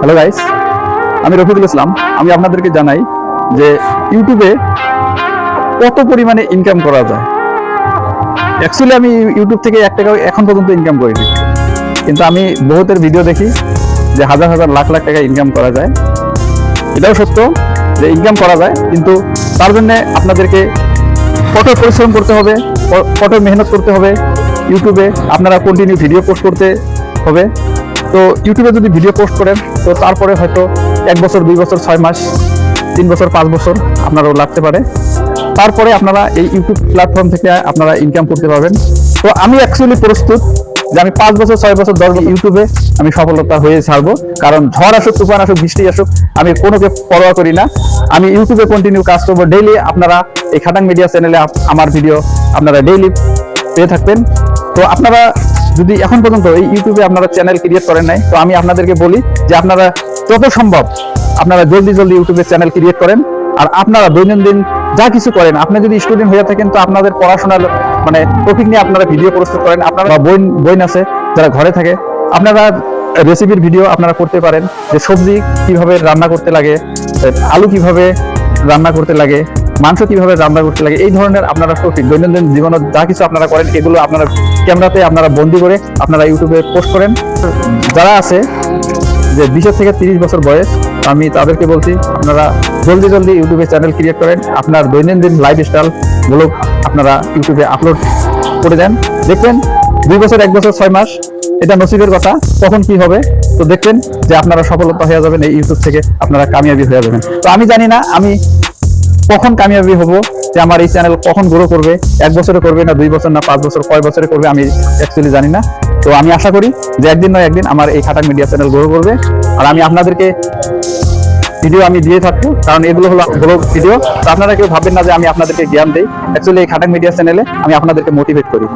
Hello guys, আমি রফিকুল ইসলাম। আমি আপনাদেরকে জানাই যে ইউটিউবে কত পরিমাণে ইনকাম করা যায়। অ্যাকচুয়ালি আমি ইউটিউব থেকে 1 টাকা এখন পর্যন্ত ইনকাম করিনি, কিন্তু আমি বহুতের ভিডিও দেখি যে হাজার হাজার লাখ লাখ টাকা ইনকাম করা যায়। এটাও সত্য যে ইনকাম করা যায়, কিন্তু তার জন্য আপনাদেরকে কঠোর পরিশ্রম করতে হবে, কঠোর মেহনত করতে হবে। ইউটিউবে আপনারা কন্টিনিউ ভিডিও পোস্ট করতে হবে। তো ইউটিউবে যদি ভিডিও পোস্ট করেন তো তারপরে হয়তো 1 বছর, 2 বছর, 6 মাস, 3 বছর, 5 বছর আপনারও লাগতে পারে। তারপরে আপনারা এই ইউটিউব প্ল্যাটফর্ম থেকে আপনারা ইনকাম করতে পারবেন। তো আমি অ্যাকচুয়ালি প্রস্তুত যে আমি 5 বছর, 6 বছর, 10 বছর ইউটিউবে আমি সফলতা হয়ে ছাড়বো। কারণ ঝড় আসুক, তুফান আসুক, বৃষ্টি আসুক, আমি কোনোকে পরোয়া করি না। আমি ইউটিউবে কন্টিনিউ কাজ করবো। ডেইলি আপনারা এই খাটাং মিডিয়া চ্যানেলে আমার ভিডিও আপনারা ডেইলি পেয়ে থাকবেন। তো আপনারা যদি এখন পর্যন্ত এই ইউটিউবে আপনারা চ্যানেল ক্রিয়েট করেন নাই, তো আমি আপনাদেরকে বলি যে আপনারা যত সম্ভব আপনারা জলদি জলদি ইউটিউবে চ্যানেল ক্রিয়েট করেন। আর আপনারা দৈনন্দিন যা কিছু করেন, আপনি যদি স্টুডেন্ট হয়ে থাকেন তো আপনাদের পড়াশোনার টপিক নিয়ে আপনারা ভিডিও প্রস্তুত করেন। আপনারা বইন আছে যারা ঘরে থাকে, আপনারা রেসিপির ভিডিও আপনারা করতে পারেন, যে সবজি কিভাবে রান্না করতে লাগে, আলু কিভাবে রান্না করতে লাগে, মাংস কিভাবে রান্না করতে লাগে, এই ধরনের আপনারা টপিক দৈনন্দিন জীবনে যা কিছু আপনারা করেন এগুলো আপনারা ক্যামেরাতে আপনারা বন্দি করে আপনারা ইউটিউবে পোস্ট করেন। যারা আছে যে 20 থেকে 30 বছর বয়স, আমি তাদেরকে বলছি আপনারা জলদি জলদি ইউটিউবে চ্যানেল ক্রিয়েট করেন। আপনার দৈনন্দিন লাইফস্টাইল গুলো আপনারা ইউটিউবে আপলোড করে দেন। দেখবেন 2 বছর, 1 বছর, 6 মাস, এটা নসিবের কথা, কখন কি হবে। তো দেখবেন যে আপনারা সফলতা হয়ে যাবেন, এই ইউটিউব থেকে আপনারা কামিয়াবি হয়ে যাবেন। তো আমি জানি না আমি কখন কামিয়াবি হব, যে আমার এই চ্যানেল কখন গ্রো করবে, 1 বছরে করবে না 2 বছর না 5 বছর, কয় বছরে করবে আমি অ্যাকচুয়ালি জানি না। তো আমি আশা করি যে একদিন নয় একদিন আমার এই খাটাং মিডিয়া চ্যানেল গ্রো করবে। আর আমি আপনাদেরকে ভিডিও আমি দিয়ে থাকবো, কারণ এগুলো হলো ব্লগ ভিডিও। তো আপনারা কেউ ভাববেন না যে আমি আপনাদেরকে জ্ঞান দেই। অ্যাকচুয়ালি এই খাটাং মিডিয়া চ্যানেলে আমি আপনাদেরকে মোটিভেট করি।